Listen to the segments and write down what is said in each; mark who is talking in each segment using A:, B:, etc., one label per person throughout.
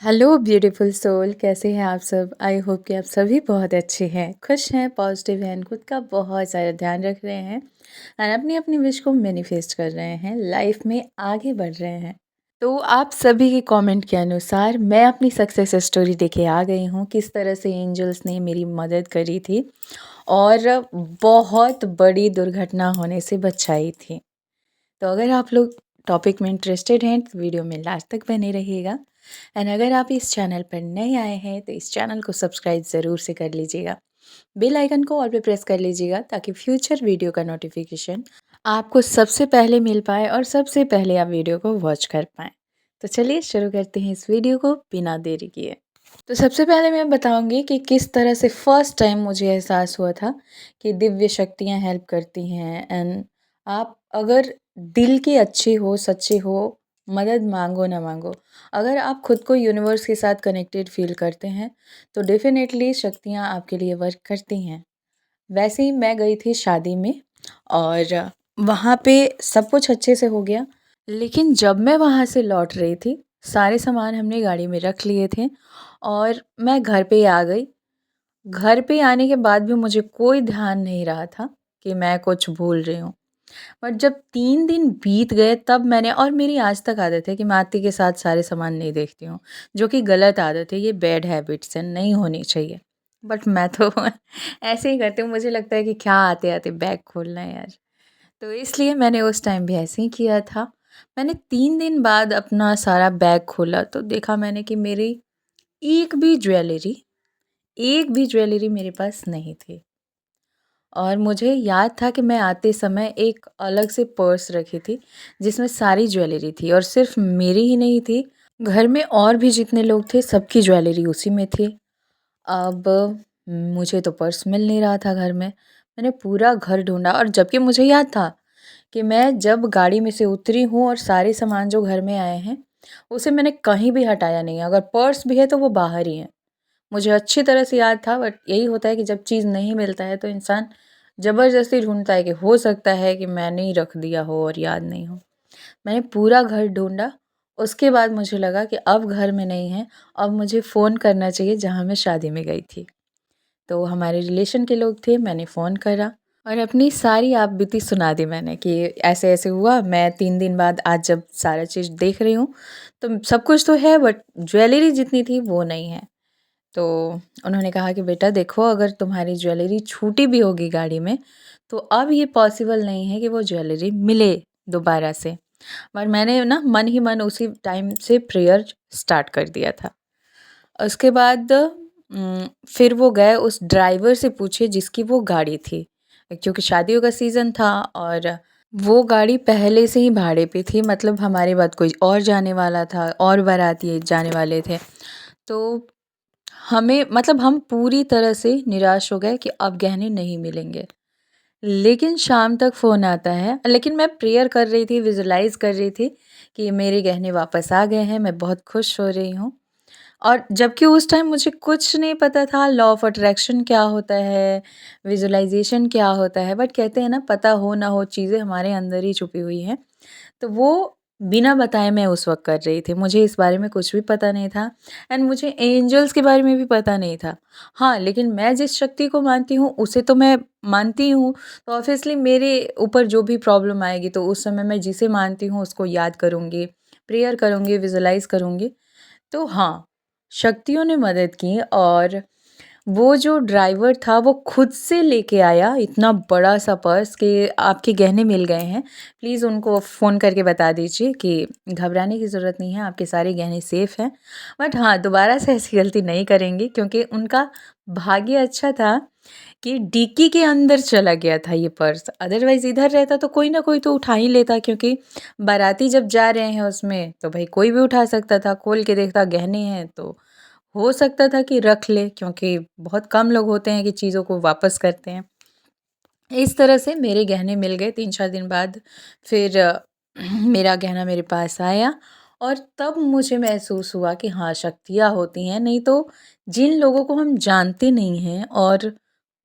A: Hello beautiful soul, कैसे हैं आप सब। आई होप कि आप सभी बहुत अच्छे हैं, खुश हैं, पॉजिटिव हैं, खुद का बहुत सारा ध्यान रख रहे हैं और अपनी अपनी विश को मैनिफेस्ट कर रहे हैं, लाइफ में आगे बढ़ रहे हैं। तो आप सभी के कमेंट के अनुसार मैं अपनी सक्सेस स्टोरी देके आ गई हूँ, किस तरह से एंजल्स ने मेरी मदद करी थी और बहुत बड़ी दुर्घटना होने से बचाई थी। तो अगर आप लोग टॉपिक में इंटरेस्टेड हैं तो वीडियो में लास्ट तक बने रहिएगा। एंड अगर आप इस चैनल पर नए आए हैं तो इस चैनल को सब्सक्राइब ज़रूर से कर लीजिएगा। बेल आइकन को ऑल पे प्रेस कर लीजिएगा ताकि फ्यूचर वीडियो का नोटिफिकेशन आपको सबसे पहले मिल पाए और सबसे पहले आप वीडियो को वॉच कर पाएँ। तो चलिए शुरू करते हैं इस वीडियो को बिना देरी किए। तो सबसे पहले मैं बताऊंगी कि किस तरह से फ़र्स्ट टाइम मुझे एहसास हुआ था कि दिव्य शक्तियाँ हेल्प करती हैं। एंड आप अगर दिल के अच्छे हो, सच्चे हो, मदद मांगो ना मांगो, अगर आप खुद को यूनिवर्स के साथ कनेक्टेड फील करते हैं तो डेफिनेटली शक्तियाँ आपके लिए वर्क करती हैं। वैसे ही मैं गई थी शादी में और वहाँ पे सब कुछ अच्छे से हो गया, लेकिन जब मैं वहाँ से लौट रही थी सारे सामान हमने गाड़ी में रख लिए थे और मैं घर पे आ गई। घर पे आने के बाद भी मुझे कोई ध्यान नहीं रहा था कि मैं कुछ भूल रही हूँ। बट जब 3 दिन बीत गए तब मैंने, और मेरी आज तक आदत है कि मैं आरती के साथ सारे सामान नहीं देखती हूँ, जो कि गलत आदत है, ये बैड हैबिट्स है, नहीं होनी चाहिए। बट मैं तो ऐसे ही करती हूँ, मुझे लगता है कि क्या आते-आते बैग खोलना है यार। तो इसलिए मैंने उस टाइम भी ऐसे ही किया था। मैंने 3 दिन बाद अपना सारा बैग खोला तो देखा मैंने कि मेरी एक भी ज्वेलरी एक भी ज्वेलरी मेरे पास नहीं थी। और मुझे याद था कि मैं आते समय एक अलग से पर्स रखी थी जिसमें सारी ज्वेलरी थी और सिर्फ मेरी ही नहीं थी, घर में और भी जितने लोग थे सबकी ज्वेलरी उसी में थी। अब मुझे तो पर्स मिल नहीं रहा था घर में। मैंने पूरा घर ढूंढा और जबकि मुझे याद था कि मैं जब गाड़ी में से उतरी हूँ और सारे सामान जो घर में आए हैं उसे मैंने कहीं भी हटाया नहीं है, अगर पर्स भी है तो वो बाहर ही है। मुझे अच्छी तरह से याद था, बट यही होता है कि जब चीज़ नहीं मिलता है तो इंसान ज़बरदस्ती ढूँढता है कि हो सकता है कि मैंने ही रख दिया हो और याद नहीं हो। मैंने पूरा घर ढूँढा, उसके बाद मुझे लगा कि अब घर में नहीं है, अब मुझे फ़ोन करना चाहिए जहाँ मैं शादी में गई थी। तो हमारे रिलेशन के लोग थे, मैंने फ़ोन करा और अपनी सारी आपबीती सुना दी मैंने कि ऐसे-ऐसे हुआ। मैं 3 दिन बाद आज जब सारा चीज़ देख रही हूँ, तो सब कुछ तो है बट ज्वेलरी जितनी थी वो नहीं है। तो उन्होंने कहा कि बेटा देखो, अगर तुम्हारी ज्वेलरी छूटी भी होगी गाड़ी में तो अब ये पॉसिबल नहीं है कि वो ज्वेलरी मिले दोबारा से। पर मैंने ना मन ही मन उसी टाइम से प्रेयर स्टार्ट कर दिया था। उसके बाद फिर वो गए उस ड्राइवर से पूछे जिसकी वो गाड़ी थी, क्योंकि शादियों का सीज़न था और वो गाड़ी पहले से ही भाड़े पे थी, मतलब हमारे बाद कोई और जाने वाला था और बाराती जाने वाले थे। तो हमें, मतलब हम पूरी तरह से निराश हो गए कि अब गहने नहीं मिलेंगे। लेकिन शाम तक फ़ोन आता है, लेकिन मैं प्रेयर कर रही थी, विजुलाइज़ कर रही थी कि मेरे गहने वापस आ गए हैं, मैं बहुत खुश हो रही हूँ। और जबकि उस टाइम मुझे कुछ नहीं पता था लॉ ऑफ अट्रैक्शन क्या होता है, विजुलाइज़ेशन क्या होता है, बट कहते हैं ना पता हो ना हो चीज़ें हमारे अंदर ही छुपी हुई हैं। तो वो बिना बताए मैं उस वक़्त कर रही थी। मुझे इस बारे में कुछ भी पता नहीं था एंड मुझे एंजल्स के बारे में भी पता नहीं था। हाँ, लेकिन मैं जिस शक्ति को मानती हूँ उसे तो मैं मानती हूँ, तो ऑब्वियसली मेरे ऊपर जो भी प्रॉब्लम आएगी तो उस समय मैं जिसे मानती हूँ उसको याद करूँगी, प्रेयर करूँगी, विजुलाइज़ करूँगी। तो हाँ, शक्तियों ने मदद की और वो जो ड्राइवर था वो खुद से लेके आया इतना बड़ा-सा पर्स कि आपके गहने मिल गए हैं। प्लीज़ उनको फ़ोन करके बता दीजिए कि घबराने की ज़रूरत नहीं है, आपके सारे गहने सेफ़ हैं। बट हाँ, दोबारा से ऐसी गलती नहीं करेंगे क्योंकि उनका भाग्य अच्छा था कि डिक्की के अंदर चला गया था ये पर्स। अदरवाइज़ इधर रहता तो कोई ना कोई तो उठा ही लेता, क्योंकि बाराती जब जा रहे हैं उसमें तो भई कोई भी उठा सकता था। खोल के देखता गहने हैं तो हो सकता था कि रख ले, क्योंकि बहुत कम लोग होते हैं कि चीज़ों को वापस करते हैं। इस तरह से मेरे गहने मिल गए 3-4 दिन बाद। फिर मेरा गहना मेरे पास आया और तब मुझे महसूस हुआ कि हाँ, शक्तियाँ होती हैं। नहीं तो जिन लोगों को हम जानते नहीं हैं, और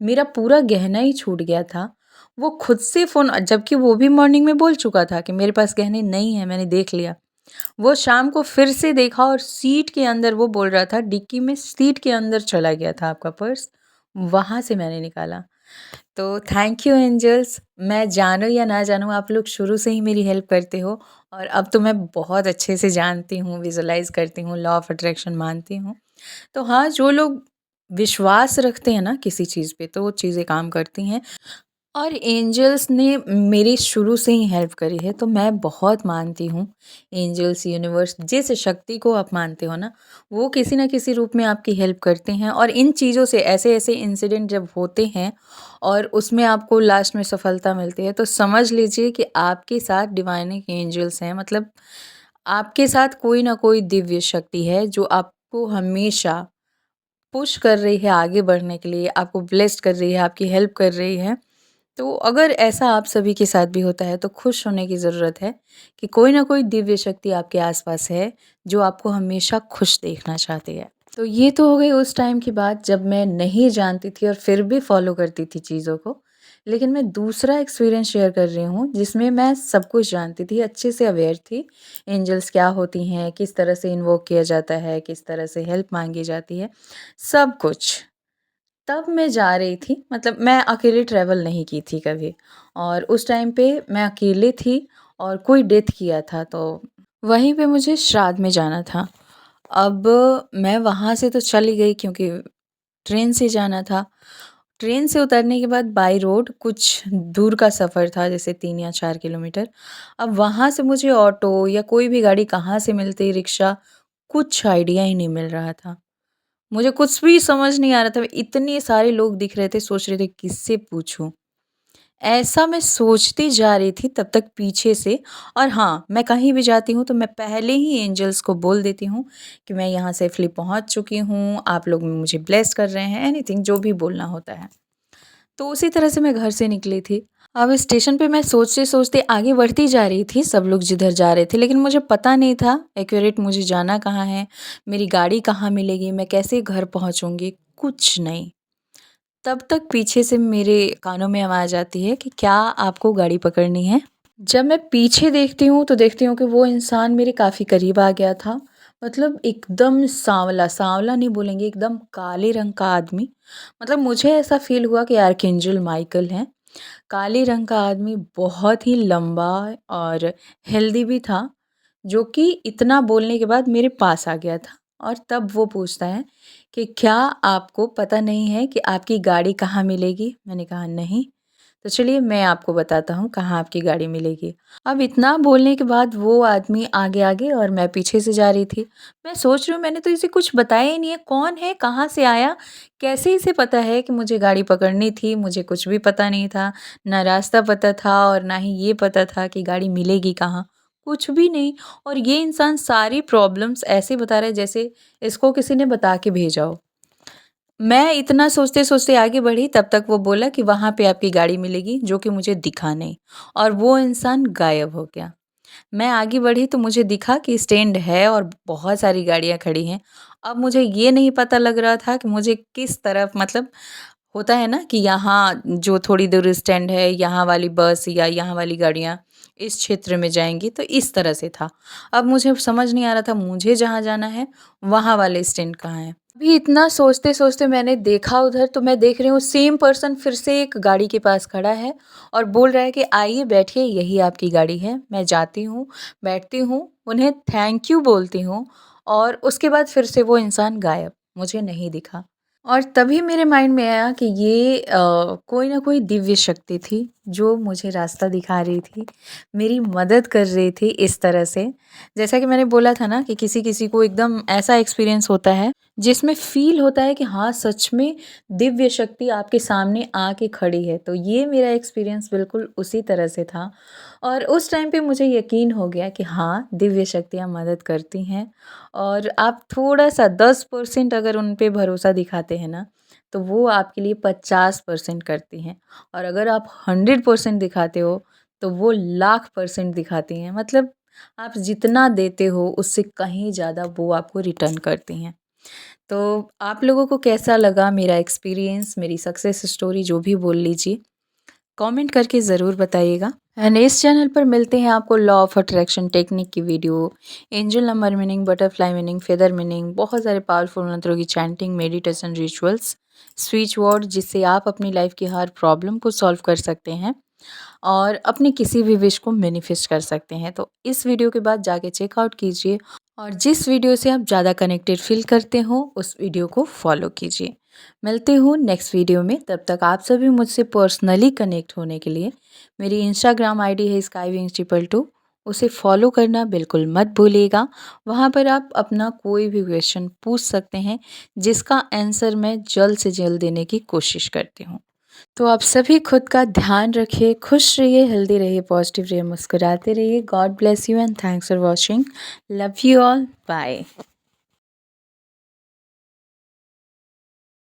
A: मेरा पूरा गहना ही छूट गया था, वो खुद से फ़ोन, जबकि वो भी मॉर्निंग में बोल चुका था कि मेरे पास गहने नहीं हैं, मैंने देख लिया। वो शाम को फिर से देखा और सीट के अंदर वो बोल रहा था डिक्की में सीट के अंदर चला गया था आपका पर्स, वहाँ से मैंने निकाला। तो थैंक यू एंजल्स, मैं जानूँ या ना जानूँ आप लोग शुरू से ही मेरी हेल्प करते हो और अब तो मैं बहुत अच्छे से जानती हूँ, विजुअलाइज़ करती हूँ, लॉ ऑफ अट्रैक्शन मानती हूँ। तो हाँ, जो लोग विश्वास रखते हैं ना किसी चीज़ पे तो वो चीज़ें काम करती हैं। और एंजल्स ने मेरी शुरू से ही हेल्प करी है, तो मैं बहुत मानती हूँ एंजल्स, यूनिवर्स, जिस शक्ति को आप मानते हो ना, वो किसी न किसी रूप में आपकी हेल्प करते हैं। और इन चीज़ों से ऐसे-ऐसे इंसिडेंट जब होते हैं और उसमें आपको लास्ट में सफलता मिलती है, तो समझ लीजिए कि आपके साथ डिवाइनिंग एंजल्स हैं। मतलब आपके साथ कोई ना कोई दिव्य शक्ति है जो आपको हमेशा पुश कर रही है आगे बढ़ने के लिए, आपको ब्लेस्ड कर रही है, आपकी हेल्प कर रही है। तो अगर ऐसा आप सभी के साथ भी होता है तो खुश होने की ज़रूरत है कि कोई ना कोई दिव्य शक्ति आपके आसपास है जो आपको हमेशा खुश देखना चाहती है। तो ये तो हो गई उस टाइम की बात जब मैं नहीं जानती थी और फिर भी फॉलो करती थी चीज़ों को। लेकिन मैं दूसरा एक्सपीरियंस शेयर कर रही हूँ जिसमें मैं सब कुछ जानती थी, अच्छे से अवेयर थी। एंजल्स क्या होती हैं, किस तरह से इन्वोक किया जाता है, किस तरह से हेल्प मांगी जाती है, सब कुछ। तब मैं जा रही थी, मतलब मैं अकेले ट्रैवल नहीं की थी कभी और उस टाइम पे मैं अकेले थी और कोई डेथ किया था तो वहीं पे मुझे श्राद्ध में जाना था। अब मैं वहाँ से तो चली गई क्योंकि ट्रेन से जाना था। ट्रेन से उतरने के बाद बाय रोड कुछ दूर का सफ़र था, जैसे 3 या 4 किलोमीटर। अब वहाँ से मुझे ऑटो या कोई भी गाड़ी कहाँ से मिलती, रिक्शा, कुछ आइडिया ही नहीं मिल रहा था। मुझे कुछ भी समझ नहीं आ रहा था, इतने सारे लोग दिख रहे थे, सोच रहे थे किससे पूछूँ? ऐसा मैं सोचती जा रही थी तब तक पीछे से। और हाँ, मैं कहीं भी जाती हूँ तो मैं पहले ही एंजल्स को बोल देती हूँ कि मैं यहाँ सेफ़ली पहुँच चुकी हूँ, आप लोग मुझे ब्लेस कर रहे हैं, एनीथिंग जो भी बोलना होता है। तो उसी तरह से मैं घर से निकली थी। अब स्टेशन पे मैं सोचते-सोचते आगे बढ़ती जा रही थी, सब लोग जिधर जा रहे थे, लेकिन मुझे पता नहीं था एक्यूरेट मुझे जाना कहाँ है, मेरी गाड़ी कहाँ मिलेगी, मैं कैसे घर पहुँचूँगी, कुछ नहीं। तब तक पीछे से मेरे कानों में आवाज़ आती है कि क्या आपको गाड़ी पकड़नी है? जब मैं पीछे देखती हूँ तो देखती हूँ कि वो इंसान मेरे काफ़ी करीब आ गया था। मतलब एकदम सांवला, सांवला नहीं बोलेंगे, एकदम काले रंग का आदमी। मतलब मुझे ऐसा फ़ील हुआ कि आर्कएंजल माइकल हैं। काले रंग का आदमी, बहुत ही लंबा और हेल्दी भी था, जो कि इतना बोलने के बाद मेरे पास आ गया था। और तब वो पूछता है कि क्या आपको पता नहीं है कि आपकी गाड़ी कहाँ मिलेगी? मैंने कहा नहीं। तो चलिए मैं आपको बताता हूँ कहाँ आपकी गाड़ी मिलेगी। अब इतना बोलने के बाद वो आदमी आगे-आगे और मैं पीछे से जा रही थी। मैं सोच रही हूँ मैंने तो इसे कुछ बताया ही नहीं है, कौन है? कहाँ से आया? कैसे इसे पता है कि मुझे गाड़ी पकड़नी थी? मुझे कुछ भी पता नहीं था। ना रास्ता पता था और ना ही ये पता था कि गाड़ी मिलेगी कहाँ? कुछ भी नहीं। और ये इंसान सारी प्रॉब्लम्स ऐसे बता रहा है जैसे इसको किसी ने बता के भेजा हो। मैं इतना सोचते-सोचते आगे बढ़ी, तब तक वो बोला कि वहाँ पे आपकी गाड़ी मिलेगी, जो कि मुझे दिखा नहीं और वो इंसान गायब हो गया। मैं आगे बढ़ी तो मुझे दिखा कि स्टैंड है और बहुत सारी गाड़ियाँ खड़ी हैं। अब मुझे ये नहीं पता लग रहा था कि मुझे किस तरफ, मतलब होता है ना कि यहाँ जो थोड़ी दूर स्टैंड है, यहाँ वाली बस या यहाँ वाली गाड़ियाँ इस क्षेत्र में जाएँगी, तो इस तरह से था। अब मुझे समझ नहीं आ रहा था मुझे जहाँ जाना है, वहाँ वाले स्टैंड कहाँ है। अभी इतना सोचते-सोचते मैंने देखा उधर, तो मैं देख रही हूँ सेम पर्सन फिर से एक गाड़ी के पास खड़ा है और बोल रहा है कि आइए बैठिए, यही आपकी गाड़ी है। मैं जाती हूँ, बैठती हूँ, उन्हें थैंक यू बोलती हूँ और उसके बाद फिर से वो इंसान गायब, मुझे नहीं दिखा। और तभी मेरे माइंड में आया कि ये कोई ना कोई दिव्य शक्ति थी जो मुझे रास्ता दिखा रही थी, मेरी मदद कर रही थी इस तरह से। जैसा कि मैंने बोला था ना कि किसी-किसी को एकदम ऐसा एक्सपीरियंस होता है जिसमें फ़ील होता है कि हाँ, सच में दिव्य शक्ति आपके सामने आके खड़ी है। तो ये मेरा एक्सपीरियंस बिल्कुल उसी तरह से था और उस टाइम पे मुझे यकीन हो गया कि हाँ, दिव्य शक्तियाँ मदद करती हैं और आप थोड़ा-सा 10% अगर उन पे भरोसा दिखाते हैं ना, तो वो आपके लिए 50% करती हैं और अगर आप 100% दिखाते हो, तो वो लाख परसेंट दिखाती हैं। मतलब आप जितना देते हो, उससे कहीं ज़्यादा वो आपको रिटर्न करती हैं। तो आप लोगों को कैसा लगा मेरा एक्सपीरियंस, मेरी सक्सेस स्टोरी, जो भी बोल लीजिए? कमेंट करके ज़रूर बताइएगा। एंड इस चैनल पर मिलते हैं आपको लॉ ऑफ अट्रैक्शन टेक्निक की video, angel number meaning, butterfly meaning, feather meaning, बहुत सारे पावरफुल मंत्रों की chanting, meditation, rituals, switch word जिससे आप अपनी लाइफ की हर प्रॉब्लम को सॉल्व कर सकते हैं और अपनी किसी भी विश को मैनिफेस्ट कर सकते हैं। तो इस वीडियो के बाद जाके चेकआउट कीजिए और जिस वीडियो से आप ज़्यादा कनेक्टेड फील करते हो उस वीडियो को फॉलो कीजिए। मिलते हूँ नेक्स्ट वीडियो में, तब तक आप सभी मुझसे पर्सनली कनेक्ट होने के लिए मेरी इंस्टाग्राम आईडी है skyWings222, उसे फॉलो करना बिल्कुल मत भूलिएगा। वहाँ पर आप अपना कोई भी क्वेश्चन पूछ सकते हैं जिसका आंसर मैं जल्द से जल्द देने की कोशिश करती हूँ। तो आप सभी खुद का ध्यान रखिए, खुश रहिए, हेल्दी रहिए, पॉजिटिव रहिए, मुस्कुराते रहिए। God bless you and thanks for watching. Love you all, bye.